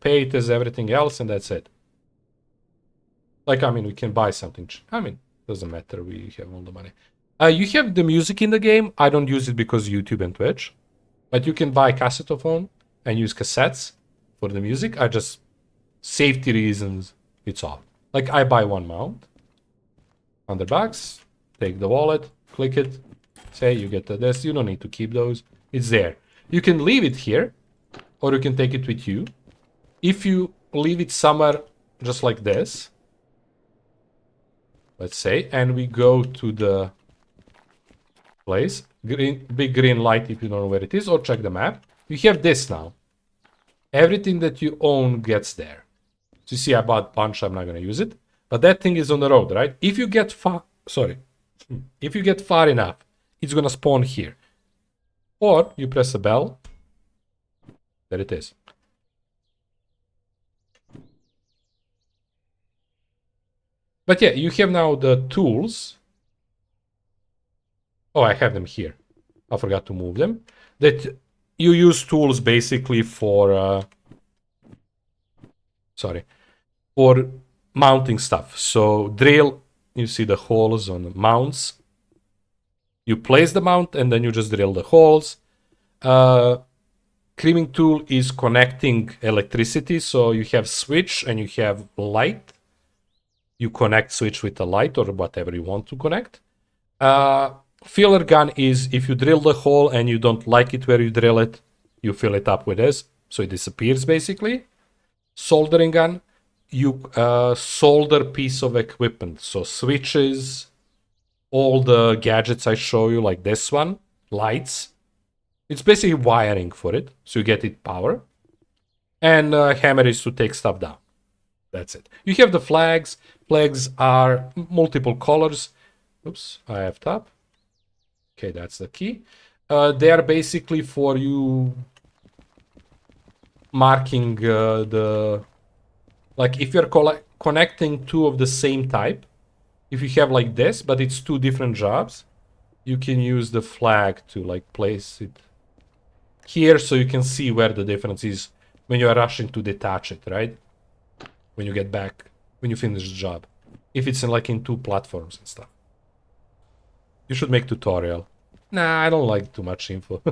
pay it as everything else, and that's it. Like, I mean, we can buy something. I mean, doesn't matter. We have all the money. You have the music in the game. I don't use it because YouTube and Twitch. But you can buy cassettophone and use cassettes for the music. I just, safety reasons, it's off. Like, I buy one mount. $100. Take the wallet. Click it. Say you get this. You don't need to keep those. It's there. You can leave it here. Or you can take it with you. If you leave it somewhere just like this, let's say, and we go to the place, big green light if you don't know where it is, or check the map, you have this now. Everything that you own gets there. So you see I bought punch, I'm not going to use it. But that thing is on the road, right? If you get far, if you get far enough, it's going to spawn here. Or you press a bell. There it is. But yeah, you have now the tools. Oh, I have them here. I forgot to move them. That you use tools basically for... for mounting stuff. So drill, you see the holes on the mounts. You place the mount and then you just drill the holes. Creaming tool is connecting electricity. So you have switch and you have light. You connect switch with the light or whatever you want to connect. Filler gun is if you drill the hole and you don't like it where you drill it, you fill it up with this. So it disappears basically. Soldering gun, you solder piece of equipment. So switches, all the gadgets I show you like this one, lights. It's basically wiring for it. So you get it power. And hammer is to take stuff down. That's it. You have the flags. Flags are multiple colors. Oops, I have tab. Okay, that's the key. They are basically for you marking the... Like if you're connecting two of the same type, if you have like this, but it's two different jobs, you can use the flag to like place it here so you can see where the difference is when you are rushing to detach it, right? When you get back, when you finish the job. If it's in like in two platforms and stuff. You should make tutorial. Nah, I don't like too much info.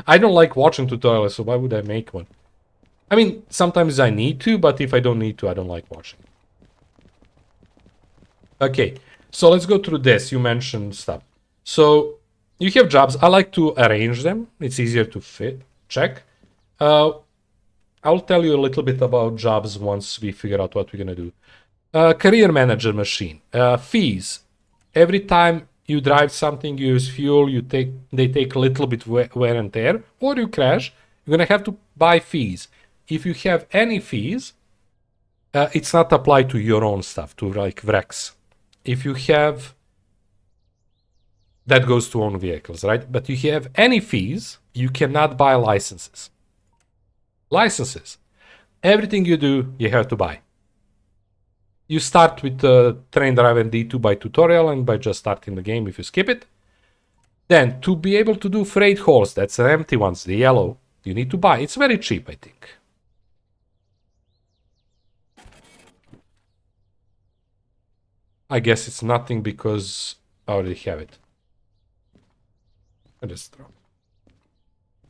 I don't like watching tutorials, so why would I make one? I mean, sometimes I need to, but if I don't need to, I don't like watching. Okay, so let's go through this. You mentioned stuff. So you have jobs. I like to arrange them. It's easier to check. I'll tell you a little bit about jobs once we figure out what we're going to do. Career manager machine. Fees. Every time you drive something, you use fuel, they take a little bit wear and tear, or you crash, you're going to have to buy fees. If you have any fees, it's not applied to your own stuff, to like wrecks. If you have, that goes to own vehicles, right? But you have any fees, you cannot buy licenses. Licenses. Everything you do, you have to buy. You start with the train driver D2 by tutorial and by just starting the game if you skip it. Then, to be able to do freight hauls, that's the empty ones, the yellow, you need to buy. It's very cheap, I think. I guess it's nothing because I already have it. I just throw.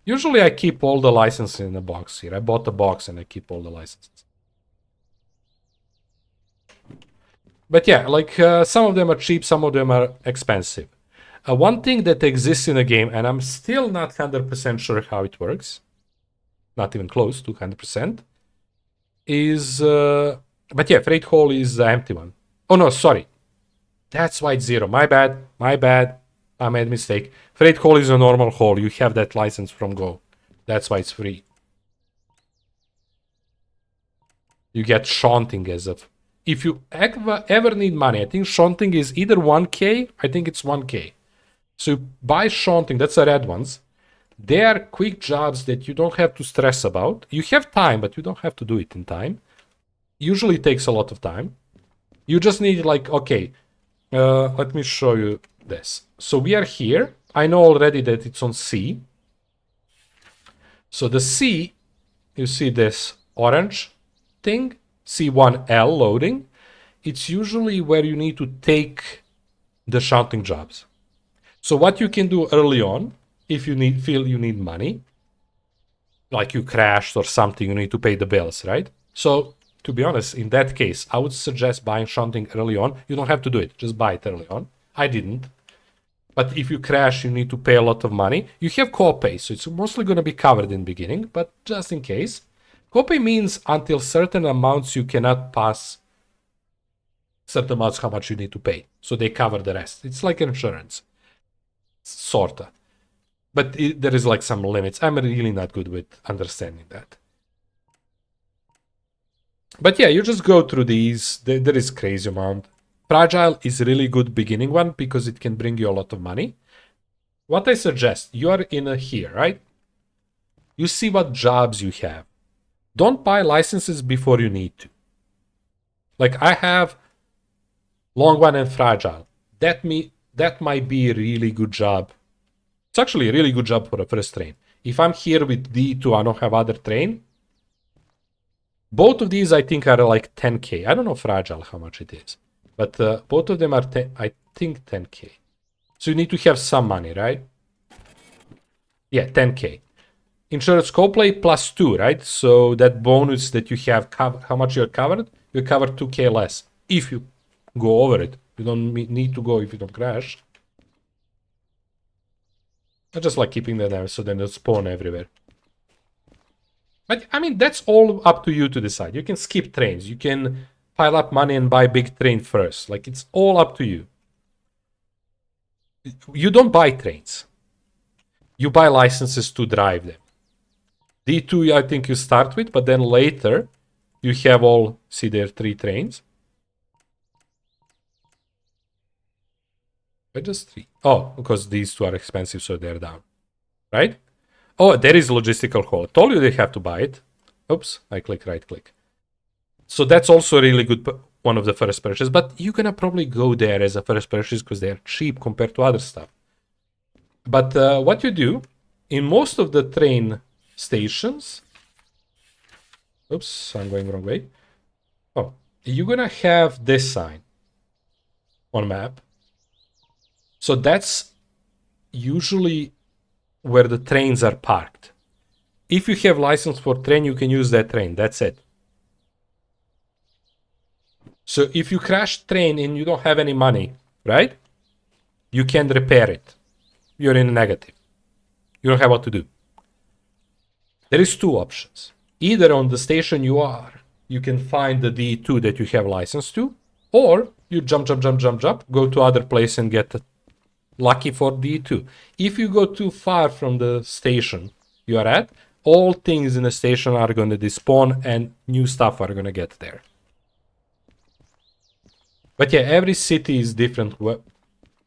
Usually I keep all the licenses in a box here. I bought the box and I keep all the licenses. But yeah, like some of them are cheap, some of them are expensive. One thing that exists in the game, and I'm still not 100% sure how it works, not even close to 100%, is... but yeah, freight haul is the empty one. Oh no, sorry. That's why it's 0. My bad. I made a mistake. Freight haul is a normal haul. You have that license from Go. That's why it's free. You get shunting as of... If you ever need money, I think shunting is either 1k, I think it's 1k. So you buy shunting, that's the red ones. They are quick jobs that you don't have to stress about. You have time, but you don't have to do it in time. Usually it takes a lot of time. You just need like, okay, let me show you this. So we are here. I know already that it's on C. So the C, you see this orange, thing, C1L loading, it's usually where you need to take the shunting jobs. So what you can do early on, if you feel you need money, like you crashed or something, you need to pay the bills, right? So to be honest, in that case, I would suggest buying shunting early on. You don't have to do it, just buy it early on. I didn't. But if you crash, you need to pay a lot of money. You have copay, so it's mostly going to be covered in the beginning, but just in case. Copay means until certain amounts you cannot pass certain amounts how much you need to pay. So they cover the rest. It's like insurance. Sorta. But there is like some limits. I'm really not good with understanding that. But yeah, you just go through these. There is crazy amount. Fragile is really good beginning one because it can bring you a lot of money. What I suggest, you are in here, right? You see what jobs you have. Don't buy licenses before you need to. Like I have long one and fragile. That might be a really good job. It's actually a really good job for a first train. If I'm here with D2, I don't have other train. Both of these I think are like 10k. I don't know fragile how much it is. But both of them are, I think, 10k. So you need to have some money, right? Yeah, 10k. Insurance coplay plus 2, right? So that bonus that you have, how much you're covered? You cover 2k less. If you go over it. You don't need to go if you don't crash. I just like keeping that there so then they'll spawn everywhere. But I mean, that's all up to you to decide. You can skip trains. You can pile up money and buy big train first. Like, it's all up to you. You don't buy trains. You buy licenses to drive them. D2, I think you start with, but then later you have all, see there, 3 trains. Why just 3? Oh, because these 2 are expensive, so they're down. Right? Oh, there is logistical hole. I told you they have to buy it. Oops, I click right click. So that's also a really good one of the first purchases, but you're gonna probably go there as a first purchase because they're cheap compared to other stuff. But what you do, in most of the train stations... Oops, I'm going wrong way. Oh, you're gonna have this sign on map. So that's usually where the trains are parked. If you have license for train, you can use that train. That's it. So if you crash train and you don't have any money, right? You can repair it. You're in a negative. You don't have what to do. There is 2 options. Either on the station you are, you can find the D2 that you have license to, or you jump, go to other place and get lucky for D2. If you go too far from the station you are at, all things in the station are going to despawn and new stuff are going to get there. But yeah, every city is different.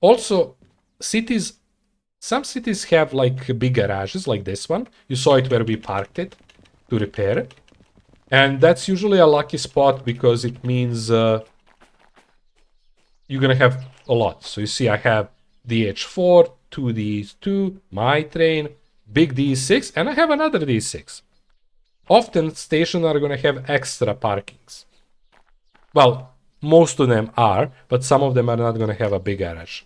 Also, some cities have like big garages like this one. You saw it where we parked it to repair it. And that's usually a lucky spot because it means you're going to have a lot. So you see I have DH4, 2D2, my train, big D6, and I have another D6. Often stations are going to have extra parkings. Well, most of them are, but some of them are not going to have a big garage.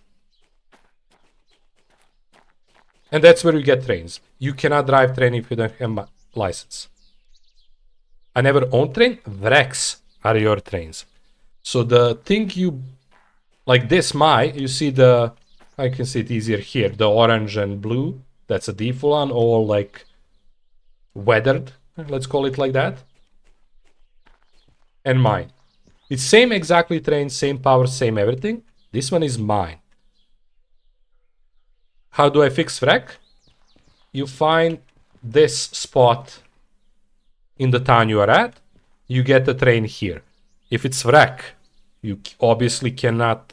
And that's where you get trains. You cannot drive train if you don't have a license. I never owned train. Wrecks are your trains. So the thing you... Like this, you see the... I can see it easier here. The orange and blue. That's a default one. All like weathered. Let's call it like that. And mine. It's same exactly train, same power, same everything. This one is mine. How do I fix wreck? You find this spot in the town you are at. You get the train here. If it's wreck, you obviously cannot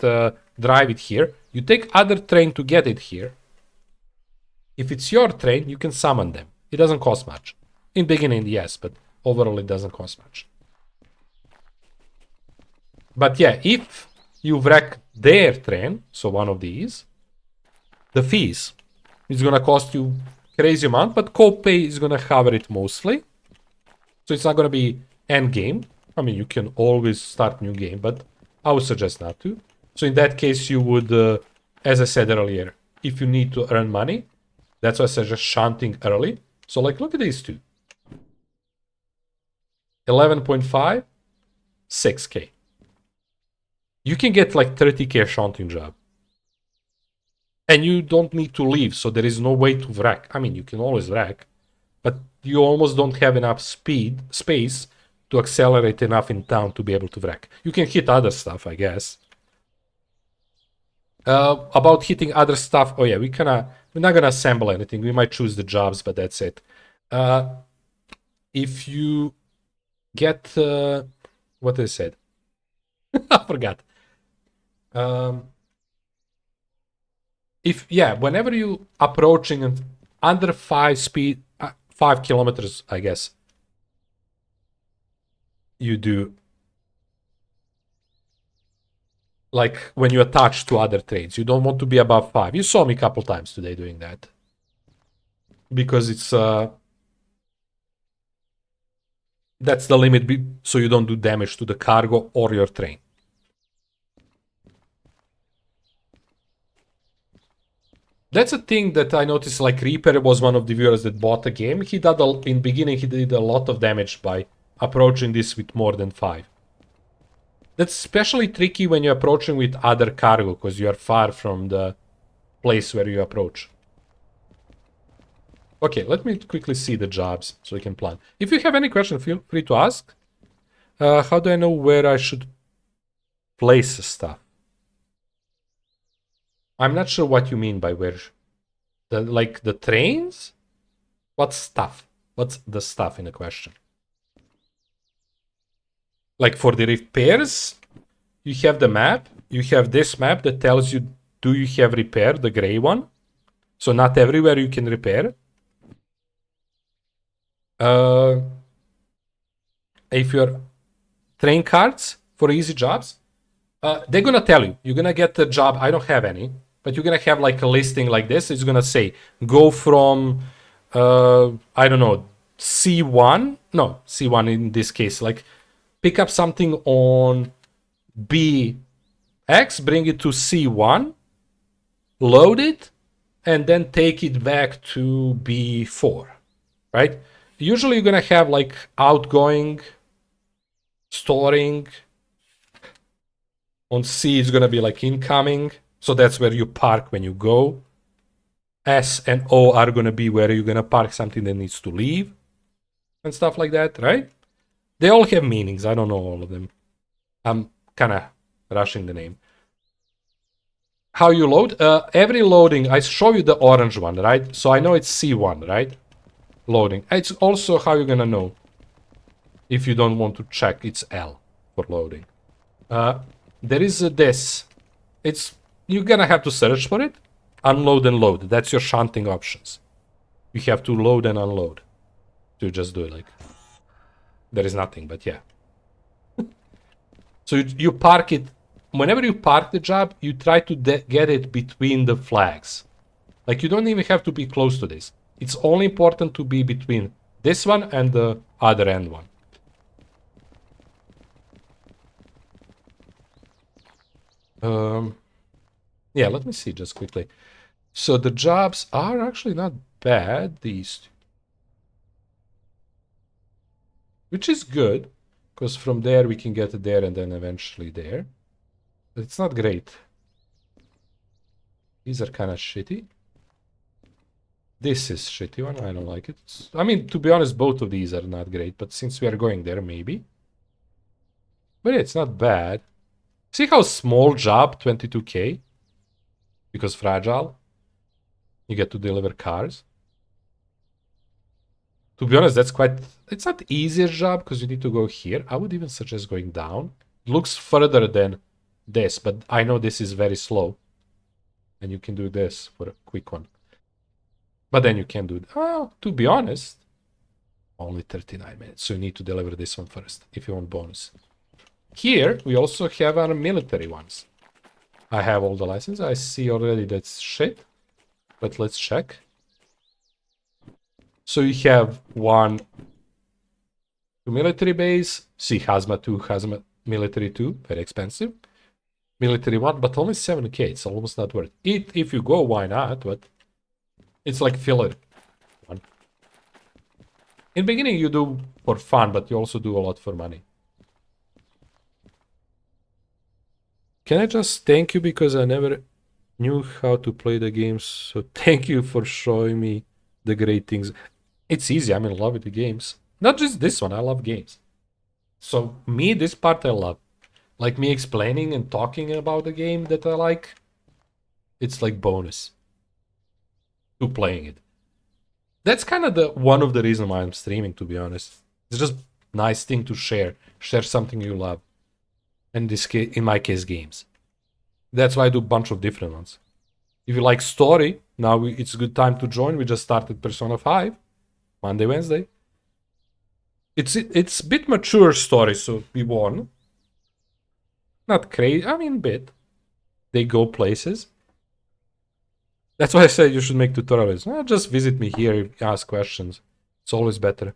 drive it here. You take other train to get it here. If it's your train, you can summon them. It doesn't cost much. In beginning, yes, but overall it doesn't cost much. But yeah, if you wreck their train, so one of these, the fees is gonna cost you crazy amount, but copay is gonna cover it mostly. So it's not gonna be end game. I mean, you can always start new game, but I would suggest not to. So in that case, you would, as I said earlier, if you need to earn money, that's why I suggest shunting early. So like, look at these two. 11.5, 6K. You can get like 30K shunting job. And you don't need to leave, so there is no way to wreck. I mean, you can always wreck, but you almost don't have enough space to accelerate enough in town to be able to wreck. You can hit other stuff, I guess. About hitting other stuff, oh yeah, we're not gonna assemble anything. We might choose the jobs, but that's it. If you get what I said, I forgot. Whenever you approaching and under 5 kilometers, I guess, you do. Like when you attach to other trains, you don't want to be above 5. You saw me a couple times today doing that. Because it's that's the limit, so you don't do damage to the cargo or your train. That's a thing that I noticed, like Reaper was one of the viewers that bought the game. In beginning, he did a lot of damage by approaching this with more than 5. That's especially tricky when you're approaching with other cargo, because you are far from the place where you approach. Okay, let me quickly see the jobs so we can plan. If you have any question, feel free to ask. How do I know where I should place stuff? I'm not sure what you mean by where. Like the trains? What stuff? What's the stuff in the question? Like for the repairs, you have the map. You have this map that tells you, do you have repair, the gray one? So not everywhere you can repair. If your train cards for easy jobs, they're gonna tell you. You're gonna get the job. I don't have any, but you're gonna have like a listing like this. It's gonna say, go from, I don't know, C1. No, C1 in this case. Like, pick up something on BX, bring it to C1, load it, and then take it back to B4, right? Usually you're gonna have like outgoing, storing. On C it's gonna be like incoming, so that's where you park when you go. S and O are gonna be where you're gonna park something that needs to leave, and stuff like that, right? They all have meanings. I don't know all of them. I'm kind of rushing the name. How you load? Every loading, I show you the orange one, right? So I know it's C1, right? Loading. It's also how you're gonna know. If you don't want to check, it's L for loading. There is this. You're gonna have to search for it. Unload and load. That's your shunting options. You have to load and unload. To just do it like. There is nothing, but yeah. So you park it. Whenever you park the job, you try to get it between the flags. Like you don't even have to be close to this. It's only important to be between this one and the other end one. Yeah, let me see just quickly. So the jobs are actually not bad, these two. Which is good, because from there we can get there and then eventually there. But it's not great. These are kind of shitty. This is shitty one, I don't like it. I mean, to be honest, both of these are not great, but since we are going there, maybe. But yeah, it's not bad. See how small job, 22K? Because fragile. You get to deliver cars. To be honest, that's quite... It's not the easiest job, because you need to go here. I would even suggest going down. It looks further than this, but I know this is very slow. And you can do this for a quick one. But then you can do... Oh, to be honest, only 39 minutes. So you need to deliver this one first, if you want bonus. Here, we also have our military ones. I have all the licenses. I see already that's shit. But let's check. So you have one to military base. See Hazmat 2, Hazmat military 2, very expensive. Military 1, but only 7k. It's almost not worth it. If you go, why not? But it's like filler one. In the beginning, you do for fun, but you also do a lot for money. Can I just thank you because I never knew how to play the games? So thank you for showing me the great things. It's easy. I'm in love with the games. Not just this one. I love games. So me, this part I love. Like me explaining and talking about the game that I like. It's like bonus to playing it. That's kind of the one of the reasons why I'm streaming, to be honest. It's just nice thing to share. Share something you love. And this case, in my case, games. That's why I do a bunch of different ones. If you like story, now it's a good time to join. We just started Persona 5, Monday, Wednesday. It's a bit mature story, so we won. Not crazy, I mean, bit. They go places. That's why I said you should make tutorials. Just visit me here, ask questions. It's always better.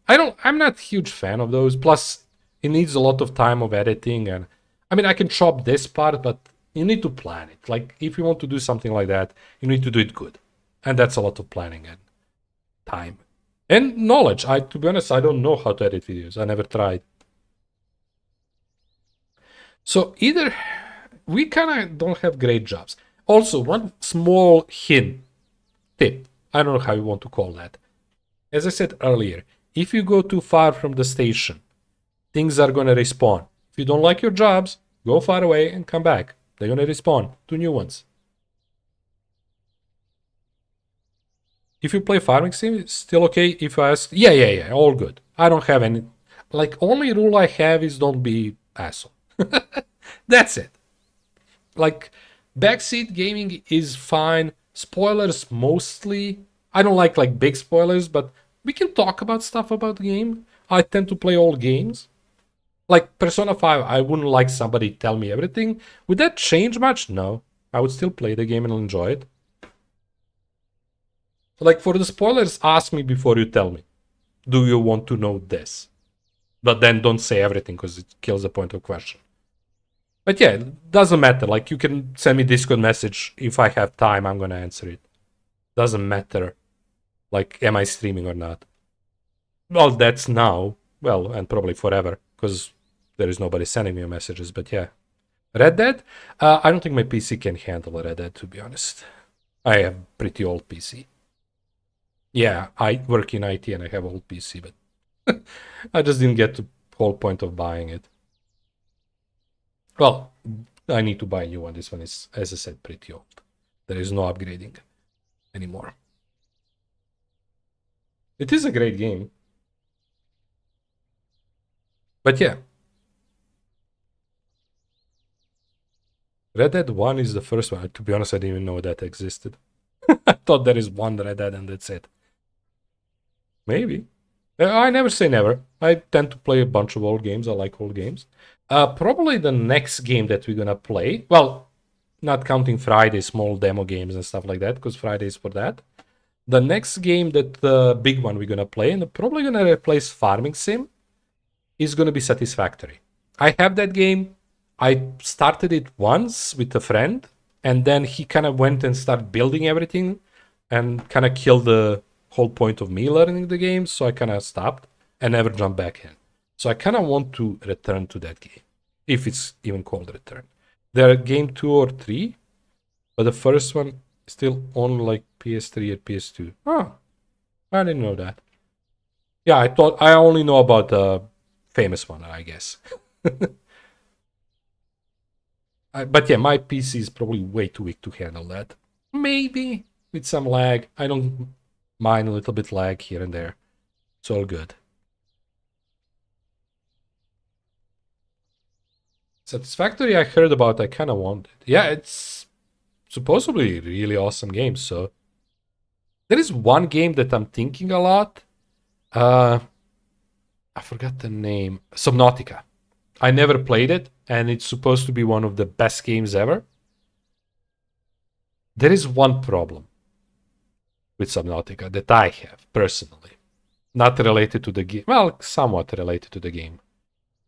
I'm not a huge fan of those. Plus, it needs a lot of time of editing, and I mean, I can chop this part, but you need to plan it. Like, if you want to do something like that, you need to do it good. And that's a lot of planning and time. And knowledge. To be honest, I don't know how to edit videos. I never tried. So either we kind of don't have great jobs. Also, one small tip. I don't know how you want to call that. As I said earlier, if you go too far from the station, things are going to respawn. If you don't like your jobs, go far away and come back. They're going to respawn to new ones. If you play farming sim, it's still okay. If I ask, yeah, all good. I don't have any. Like, only rule I have is don't be asshole. That's it. Like, backseat gaming is fine. Spoilers mostly. I don't like big spoilers, but we can talk about stuff about the game. I tend to play all games. Like Persona 5, I wouldn't like somebody tell me everything. Would that change much? No. I would still play the game and enjoy it. Like, for the spoilers, ask me before you tell me. Do you want to know this? But then don't say everything because it kills the point of question. But yeah, it doesn't matter. Like, you can send me Discord message. If I have time, I'm going to answer it. Doesn't matter. Like, am I streaming or not? Well, that's now. Well, and probably forever. Because there is nobody sending me messages. But yeah. Red Dead? I don't think my PC can handle Red Dead, to be honest. I have pretty old PC. Yeah, I work in IT and I have old PC, but I just didn't get to the whole point of buying it. Well, I need to buy a new one. This one is, as I said, pretty old. There is no upgrading anymore. It is a great game. But yeah. Red Dead 1 is the first one. To be honest, I didn't even know that existed. I thought there is one Red Dead and that's it. Maybe. I never say never. I tend to play a bunch of old games. I like old games. Probably the next game that we're gonna play, well, not counting Friday, small demo games and stuff like that, because Friday is for that. The next game that the big one we're gonna play, and probably gonna replace Farming Sim, is gonna be Satisfactory. I have that game. I started it once with a friend, and then he kind of went and started building everything, and kind of killed the whole point of me learning the game, so I kind of stopped and never jumped back in. So I kind of want to return to that game, if it's even called return. There are game 2 or 3, but the first one is still on like PS3 or PS2. Oh, I didn't know that. Yeah, I thought I only know about the famous one, I guess. But yeah, my PC is probably way too weak to handle that. Maybe with some lag. I don't mind a little bit lag here and there. It's all good. Satisfactory I heard about, I kind of want it. Yeah, it's supposedly a really awesome game, so... There is one game that I'm thinking a lot. I forgot the name. Subnautica. I never played it, and it's supposed to be one of the best games ever. There is one problem with Subnautica that I have, personally. Not related to the game. Well, somewhat related to the game.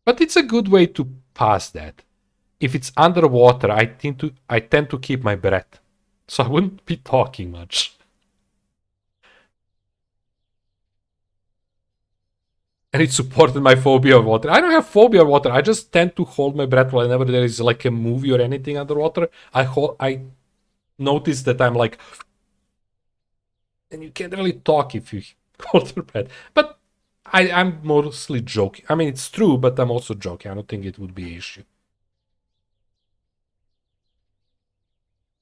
But it's a good way to pass that. If it's underwater, I tend to keep my breath. So I wouldn't be talking much. And it supported my phobia of water. I don't have phobia of water. I just tend to hold my breath whenever there is like a movie or anything underwater. I notice that I'm like, and you can't really talk if you hold your breath. But I'm mostly joking. I mean, it's true, but I'm also joking. I don't think it would be an issue.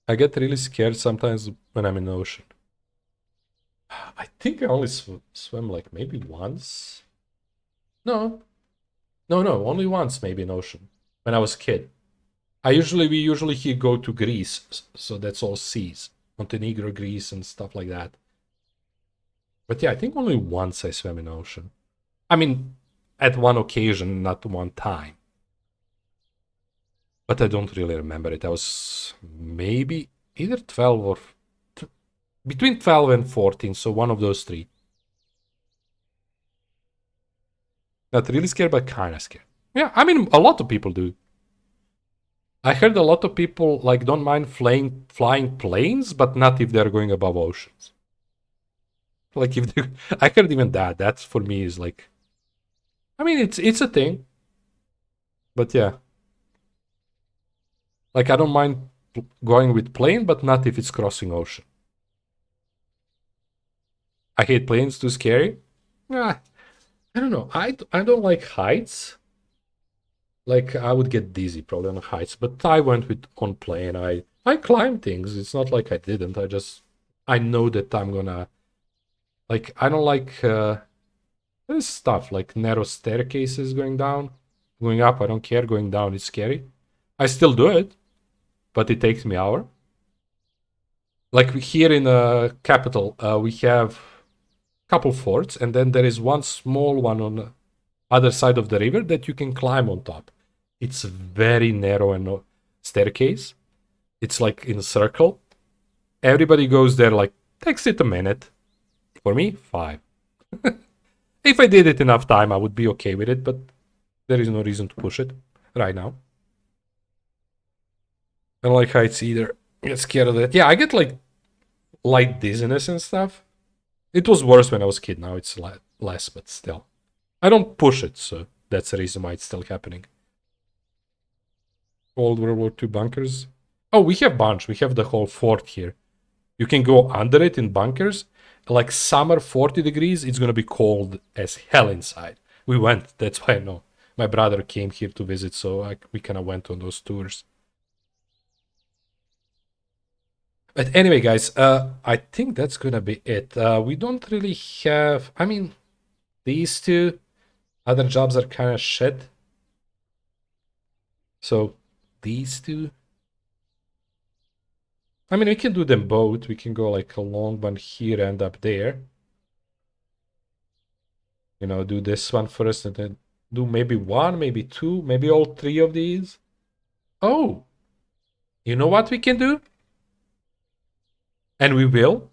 I get really scared sometimes when I'm in the ocean. I think I only swam like maybe once. No, no, only once maybe in ocean when I was a kid. We usually here go to Greece, so that's all seas, Montenegro, Greece, and stuff like that. But yeah, I think only once I swam in ocean. I mean, at one occasion, not one time. But I don't really remember it. I was maybe either 12 or between 12 and 14, so one of those three. Not really scared, but kind of scared. Yeah, I mean, a lot of people do. I heard a lot of people like don't mind flying planes, but not if they're going above oceans. Like if they, I heard even that. That's for me is like, I mean, it's a thing, but yeah, like I don't mind going with plane, but not if it's crossing ocean. I hate planes, too scary. Ah, I don't know. I don't like heights. Like I would get dizzy probably on heights, but I went with on plane. I climbed things. It's not like I didn't. I know that I'm gonna like I don't like this stuff like narrow staircases going down, going up. I don't care. Going down is scary. I still do it, but it takes me hour. Like here in the capital, we have a couple forts, and then there is one small one on the other side of the river that you can climb on top. It's very narrow and staircase. It's like in a circle. Everybody goes there like takes it a minute. For me, 5. If I did it enough time, I would be okay with it, but there is no reason to push it right now. I don't like heights either. I get scared of that. Yeah, I get like light dizziness and stuff. It was worse when I was a kid. Now it's less, but still. I don't push it, so that's the reason why it's still happening. Old World War II bunkers. Oh, we have bunch. We have the whole fort here. You can go under it in bunkers. Like summer, 40 degrees, it's gonna be cold as hell inside. We went. That's why I know. My brother came here to visit, so we kind of went on those tours. But anyway, guys, I think that's gonna be it. We don't really have. I mean, these two other jobs are kind of shit. So these two. I mean, we can do them both. We can go like a long one here and up there. You know, do this one first and then do maybe one, maybe two, maybe all three of these. Oh, you know what we can do? And we will.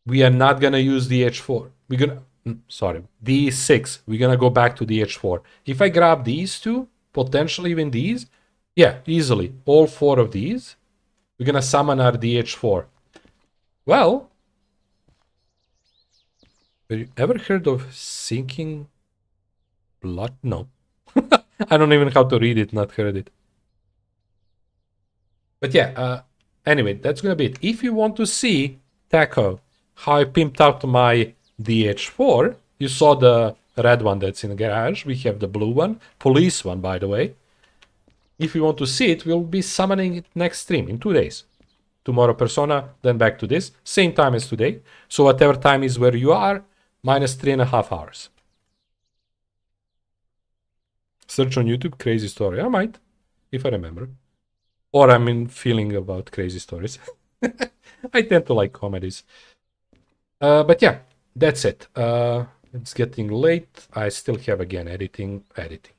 We are not gonna use the H4. We're gonna, sorry, D6. We're gonna go back to the H4. If I grab these two, potentially even these, yeah, easily, all 4 of these, we're gonna summon our DH4. Well, have you ever heard of sinking blood? No. I don't even know how to read it, not heard it. But yeah, anyway, that's gonna be it. If you want to see, Taco, how I pimped out my DH4, you saw the red one that's in the garage. We have the blue one, police one, by the way. If you want to see it, we'll be summoning it next stream in 2 days. Tomorrow Persona, then back to this, same time as today. So whatever time is where you are, minus 3.5 hours. Search on YouTube, crazy story. I might, if I remember. Or I'm in feeling about crazy stories. I tend to like comedies. But yeah, that's it. It's getting late. I still have, again, editing,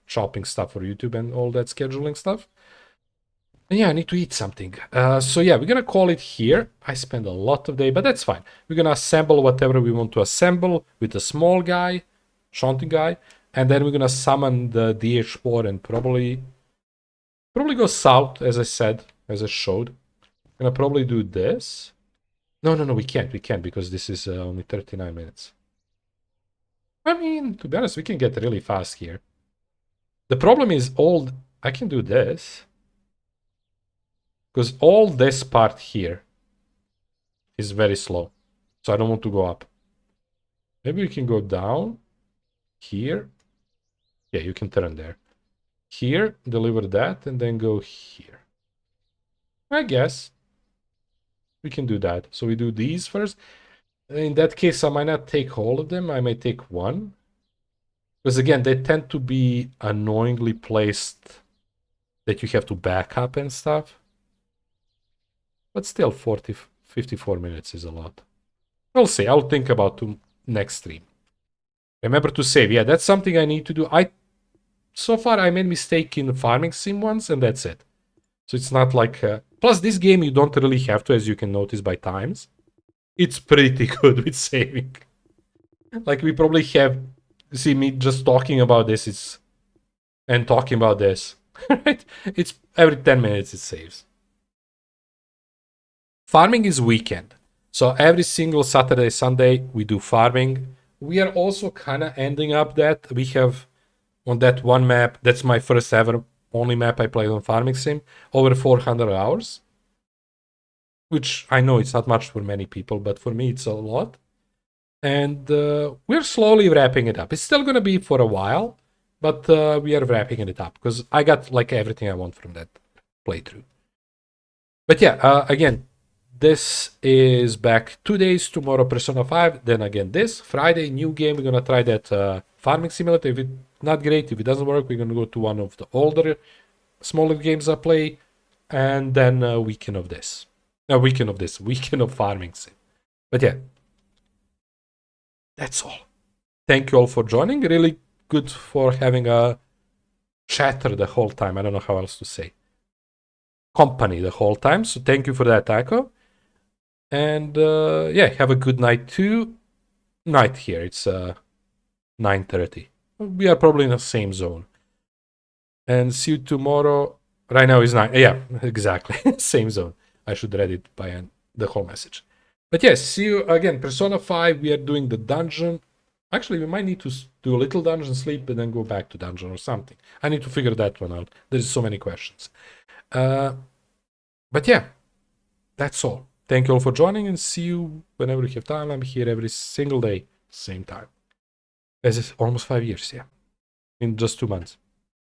chopping stuff for YouTube and all that scheduling stuff. And yeah, I need to eat something. So yeah, we're gonna call it here. I spend a lot of day, but that's fine. We're gonna assemble whatever we want to assemble with a small guy, Shanti guy, and then we're gonna summon the DH4 and probably go south, as I said, as I showed. Gonna probably do this. No, we can't. We can't because this is only 39 minutes. I mean, to be honest, we can get really fast here. The problem is I can do this. Because all this part here is very slow. So I don't want to go up. Maybe we can go down here. Yeah, you can turn there. Here, deliver that, and then go here. I guess we can do that. So we do these first. In that case, I might not take all of them. I may take one. Because again, they tend to be annoyingly placed that you have to back up and stuff. But still, 54 minutes is a lot. We'll see. I'll think about to next stream. Remember to save. Yeah, that's something I need to do. So far I made mistake in farming sim once, and that's it. So it's not like... plus, this game you don't really have to, as you can notice by times. It's pretty good with saving. Like, we probably have... See me just talking about this, and talking about this. Right? It's every 10 minutes it saves. Farming is weekend. So every single Saturday, Sunday, we do farming. We are also kind of ending up that we have on that one map, that's my first ever only map I played on Farming Sim, over 400 hours. Which I know it's not much for many people, but for me it's a lot. And we're slowly wrapping it up. It's still going to be for a while, but we are wrapping it up because I got like everything I want from that playthrough. But yeah, again, this is back 2 days, tomorrow Persona 5, then again this, Friday, new game, we're gonna try that farming simulator. If it's not great, if it doesn't work, we're gonna go to one of the older, smaller games I play, and then a weekend of weekend of farming sim. But yeah, that's all. Thank you all for joining, really good for having a chatter the whole time, I don't know how else to say. Company the whole time, so thank you for that, Taco. And yeah, have a good night too. Night here, it's 9:30. We are probably in the same zone. And see you tomorrow. Right now is 9. Yeah, exactly. Same zone. I should read it by the whole message. But yes, see you again. Persona 5, we are doing the dungeon. Actually, we might need to do a little dungeon, sleep, and then go back to dungeon or something. I need to figure that one out. There's so many questions. But yeah, that's all. Thank you all for joining, and see you whenever you have time. I'm here every single day, same time. As it's almost 5 years, yeah. In just 2 months.